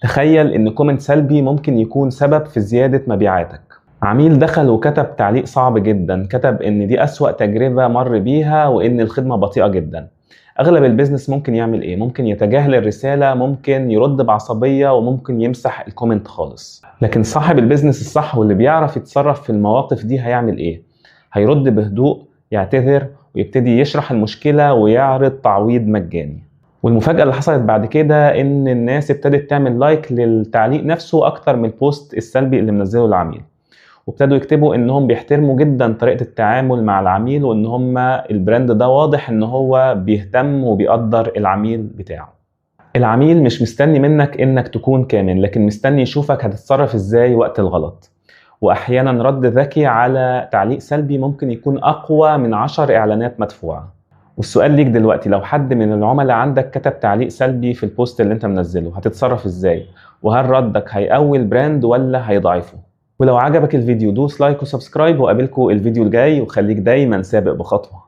تخيل ان كومنت سلبي ممكن يكون سبب في زيادة مبيعاتك. عميل دخل وكتب تعليق صعب جدا، كتب ان دي اسوأ تجربة مر بيها وان الخدمة بطيئة جدا. اغلب البيزنس ممكن يعمل ايه؟ ممكن يتجاهل الرسالة، ممكن يرد بعصبية، وممكن يمسح الكومنت خالص. لكن صاحب البيزنس الصح واللي بيعرف يتصرف في المواقف دي هيعمل ايه؟ هيرد بهدوء، يعتذر، ويبتدي يشرح المشكلة ويعرض تعويض مجاني. والمفاجأة اللي حصلت بعد كده ان الناس ابتدت تعمل لايك للتعليق نفسه اكتر من البوست السلبي اللي منزله العميل، وابتدوا يكتبوا انهم بيحترموا جدا طريقة التعامل مع العميل، وان هم البراند ده واضح ان هو بيهتم وبيقدر العميل بتاعه. العميل مش مستني منك انك تكون كامل، لكن مستني يشوفك هتتصرف ازاي وقت الغلط. واحيانا رد ذكي على تعليق سلبي ممكن يكون اقوى من 10 اعلانات مدفوعة. والسؤال ليك دلوقتي، لو حد من العملاء عندك كتب تعليق سلبي في البوست اللي انت منزله، هتتصرف ازاي؟ وهل ردك هيقوي البراند ولا هيضعفه؟ ولو عجبك الفيديو دوس لايك وسبسكرايب، وقابلكوا الفيديو الجاي، وخليك دايما سابق بخطوة.